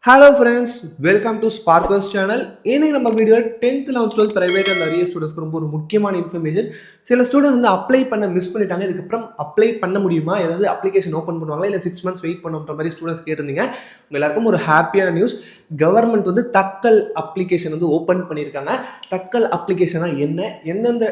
Hello friends, welcome to Sparkers channel. இன்னைக்கு நம்ம video 10th 11th 12th private and நிறைய ஸ்டூடெண்ட்ஸ்க்கு ரொம்ப ஒரு முக்கியமான இன்ஃபர்மேஷன். சில ஸ்டூடெண்ட்ஸ் வந்து அப்ளை பண்ண மிஸ் பண்ணிட்டாங்க. இதுக்கப்புறம் அப்ளை பண்ண முடியுமா, ஏதாவது அப்ளிகேஷன் ஓப்பன் பண்ணுவாங்களா, இல்லை 6 months வெயிட் பண்ணுன்ற மாதிரி ஸ்டூடெண்ட்ஸ் கேட்டிருந்தீங்க. உங்க எல்லாருக்கும் ஒரு ஹாப்பியான நியூஸ். கவர்மெண்ட் வந்து தக்கல் அப்ளிகேஷன் வந்து ஓப்பன் பண்ணியிருக்காங்க. தக்கல் அப்ளிகேஷனா என்ன, எந்தெந்த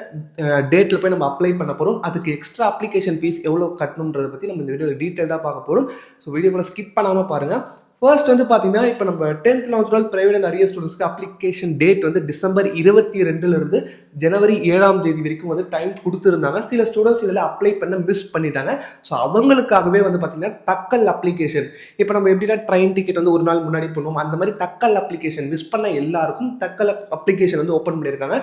டேட்டில் போய் நம்ம அப்ளை பண்ண போகிறோம், அதுக்கு எக்ஸ்ட்ரா அப்ளிகேஷன் ஃபீஸ் எவ்வளோ கட்டணுன்றதை பற்றி நம்ம இந்த வீடியோவில் டீட்டெயிலாக பார்க்க போகிறோம். ஸோ வீடியோவில் ஸ்கிப் பண்ணாமல் பாருங்கள். ஃபர்ஸ்ட் வந்து பார்த்தீங்கன்னா, இப்போ நம்ம 10th 11th 12th பிரைவேட் நிறைய ஸ்டூடெண்ட்ஸ்க்கு அப்ளிகேஷன் டேட் வந்து டிசம்பர் 22 ஜனவரி 7 வரைக்கும் வந்து டைம் கொடுத்துருந்தாங்க. சில ஸ்டூடெண்ட்ஸ் இதில் அப்ளை பண்ண மிஸ் பண்ணிட்டாங்க. ஸோ அவங்களுக்காகவே வந்து பார்த்தீங்கன்னா தக்கல் அப்ளிகேஷன், இப்போ நம்ம எப்படின்னா ட்ரெயின் டிக்கெட் வந்து ஒரு நாள் முன்னாடி பண்ணுவோம், அந்த மாதிரி தக்கல் அப்ளிகேஷன் மிஸ் பண்ண எல்லாருக்கும் தக்கல் அப்ளிகேஷன் வந்து ஓப்பன் பண்ணியிருக்காங்க.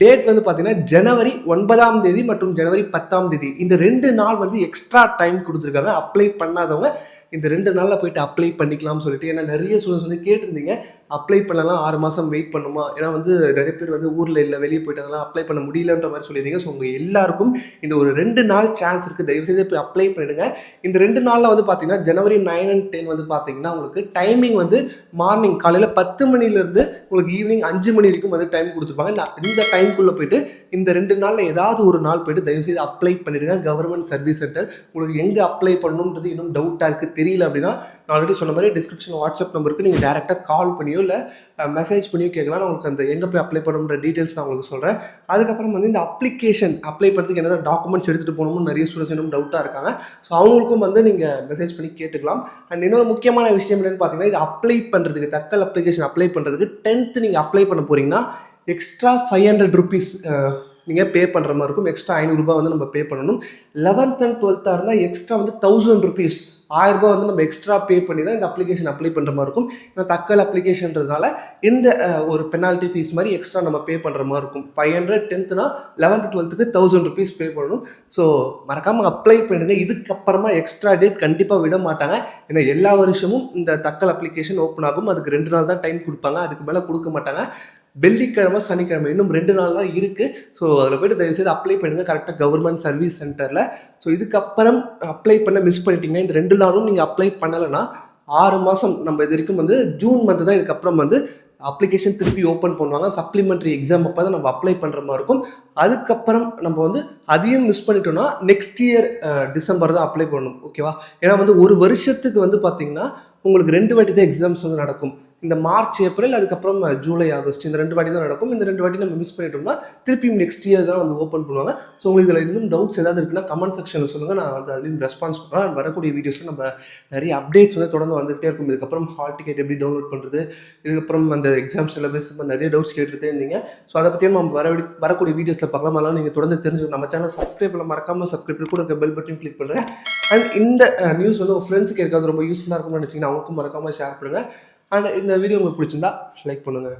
டேட் வந்து பார்த்தீங்கன்னா ஜனவரி 9 மற்றும் ஜனவரி 10 இந்த 2 நாள் வந்து எக்ஸ்ட்ரா டைம் கொடுத்துருக்காங்க. அப்ளை பண்ணாதவங்க இந்த 2 நாளில் போயிட்டு அப்ளை பண்ணிக்கலாம்னு சொல்லிட்டு, ஏன்னா நிறைய ஸ்டூடெண்ட்ஸ் வந்து கேட்டிருந்தீங்க அப்ளை பண்ணலாம் 6 மாதம் வெயிட் பண்ணுமா, ஏன்னா வந்து நிறைய பேர் வந்து ஊரில் இல்லை வெளியே போயிட்டாங்கலாம் அப்ளை பண்ண முடியலன்ற மாதிரி சொல்லியிருந்தீங்க. ஸோ உங்கள் எல்லாருக்கும் இந்த ஒரு 2 நாள் சான்ஸ் இருக்குது. தயவுசெய்து போய் அப்ளை பண்ணிடுங்க. இந்த 2 நாளில் வந்து பார்த்தீங்கன்னா ஜனவரி 9 and 10 வந்து பார்த்தீங்கன்னா உங்களுக்கு டைமிங் வந்து மார்னிங் காலையில் 10 மணிலேருந்து உங்களுக்கு ஈவினிங் 5 மணி வரைக்கும் வந்து டைம் கொடுத்துருப்பாங்க. இந்த டைம்குள்ளே போயிட்டு இந்த 2 நாளில் ஏதாவது ஒரு நாள் போயிட்டு தயவுசெய்து அப்ளை பண்ணிடுங்க. Government service centre. உங்களுக்கு எங்கே அப்ளை பண்ணணுன்றது இன்னும் டவுட்டாக இருக்குது, தெரியல அப்படின்னா நான் ஆல்ரெடி சொன்ன மாதிரி டிஸ்கிரிப்ஷன் வாட்ஸ்அப் நம்பருக்கு நீங்கள் டேரெக்டாக கால் பண்ணியோ இல்லை மெசேஜ் பண்ணியோ கேட்கலாம். நான் உங்களுக்கு அந்த எங்கே போய் அப்ளை பண்ணணுன்ற டீட்டெயில்ஸ் நான் உங்களுக்கு சொல்கிறேன். அதுக்கப்புறம் வந்து இந்த அப்ளிகேஷன் அப்ளை பண்ணுறதுக்கு என்னென்ன டாக்குமெண்ட்ஸ் எடுத்துகிட்டு போகணும்னு நிறைய ஸ்டூடெண்ட்ஸ் இன்னும் டவுட்டாக இருக்காங்க. ஸோ அவங்களுக்கும் வந்து நீங்கள் மெசேஜ் பண்ணி கேட்டுக்கலாம். அண்ட் இன்னொரு முக்கியமான விஷயம் என்னென்னு பார்த்தீங்கன்னா, இது அப்ளை பண்ணுறதுக்கு தக்கல் அப்ளிகேஷன் அப்ளை பண்ணுறதுக்கு 10th நீங்கள் அப்ளை பண்ண போகிறீங்கன்னா எக்ஸ்ட்ரா 500 rupees நீங்கள் பே பண்ணுற மாதிரி இருக்கும். எக்ஸ்ட்ரா 500 ரூபாய் வந்து நம்ம பே பண்ணணும். 11th and 12th இருந்தால் எக்ஸ்ட்ரா வந்து 1000 rupees 1000 ரூபாய் வந்து நம்ம எக்ஸ்ட்ரா பே பண்ணி தான் இந்த அப்ளிகேஷன் அப்ளை பண்ணுற மாதிரி இருக்கும். ஏன்னா தக்கல் அப்ளிகேஷன்றதுனால இந்த ஒரு பெனால்ட்டி ஃபீஸ் மாதிரி எக்ஸ்ட்ரா நம்ம பே பண்ணுற மாதிரி இருக்கும். 500 10th 11th 12th 1000 rupees பே பண்ணணும். ஸோ மறக்காமல் அப்ளை பண்ணுங்க. இதுக்கப்புறமா எக்ஸ்ட்ரா டேட் கண்டிப்பாக விட மாட்டாங்க. ஏன்னா எல்லா வருஷமும் இந்த தக்கல் அப்ளிகேஷன் ஓப்பன் ஆகும். அதுக்கு 2 நாள் தான் டைம் கொடுப்பாங்க, அதுக்கு மேலே கொடுக்க மாட்டாங்க. வெள்ளிக்கிழமை சனிக்கிழமை இன்னும் 2 நாள் தான் இருக்குது. ஸோ அதில் போய்ட்டு தயவுசெய்து அப்ளை பண்ணுங்கள் கரெக்டாக கவர்மெண்ட் சர்வீஸ் சென்டரில். ஸோ இதுக்கப்புறம் அப்ளை பண்ண மிஸ் பண்ணிட்டீங்கன்னா இந்த 2 நாளும் நீங்கள் அப்ளை பண்ணலைன்னா 6 மாதம் நம்ம இது வரைக்கும் வந்து ஜூன் மந்த் தான் இதுக்கப்புறம் வந்து அப்ளிகேஷன் திருப்பி ஓப்பன் பண்ணுவாங்க. சப்ளிமெண்ட்ரி எக்ஸாம் அப்போ தான் நம்ம அப்ளை பண்ணுற மாதிரி இருக்கும். அதுக்கப்புறம் நம்ம வந்து அதையும் மிஸ் பண்ணிட்டோம்னா நெக்ஸ்ட் இயர் டிசம்பர் தான் அப்ளை பண்ணணும். ஓகேவா? ஏன்னா வந்து ஒரு வருஷத்துக்கு வந்து பார்த்திங்கன்னா உங்களுக்கு 2 வாட்டி தான் எக்ஸாம்ஸ் வந்து நடக்கும். இந்த மார்ச் ஏப்ரல் அதுக்கப்புறம் ஜூலை ஆகஸ்ட் இந்த 2 வாட்டி தான் நடக்கும். இந்த 2 வாட்டி நம்ம மிஸ் பண்ணிட்டோம்னா திருப்பியும் நெக்ஸ்ட் இயர் தான் வந்து ஓப்பன் பண்ணுவாங்க. ஸோ உங்களுக்கு இதில் இன்னும் டவுட்ஸ் ஏதாவது இருக்குன்னா கமெண்ட் செக்ஷனில் சொல்லுங்கள். நான் வந்து அதையும் ரெஸ்பான்ஸ் பண்ணுறேன். வரக்கூடிய வீடியோஸில் நம்ம நிறைய அப்டேட்ஸ் வந்து தொடர்ந்து வந்துகிட்டே இருக்கும். இதுக்கப்புறம் ஹால் டிக்கெட் எப்படி டவுன்லோட் பண்ணுறது, இதுக்கப்புறம் அந்த எக்ஸாம் சிலபஸ் நிறைய டவுட்ஸ் கேட்டுகிட்டே இருந்தீங்க. ஸோ அதை பற்றியும் நம்ம வரக்கூடிய வீடியோஸில் பார்க்கலாம். அதெல்லாம் நீங்கள் தொடர்ந்து தெரிஞ்சுக்கணும். நம்ம சேனல் சப்ஸ்கிரைப் பண்ண மறக்காமல் சப்ஸ்கிரைப் கூட இருக்க பெல் பட்டன் கிளிக் பண்ணுறேன். அண்ட் இந்த நியூஸ் வந்து உங்கள் ஃப்ரெண்ட்ஸுக்கு இருக்காது ரொம்ப யூஸ்ஃபுல்லாக இருக்கும்னு நினச்சிங்கன்னா அவங்களுக்கும் மறக்காமல் ஷேர் பண்ணுங்கள். அண்ட் இந்த வீடியோ உங்களுக்கு பிடிச்சிருந்தா லைக் பண்ணுங்கள்.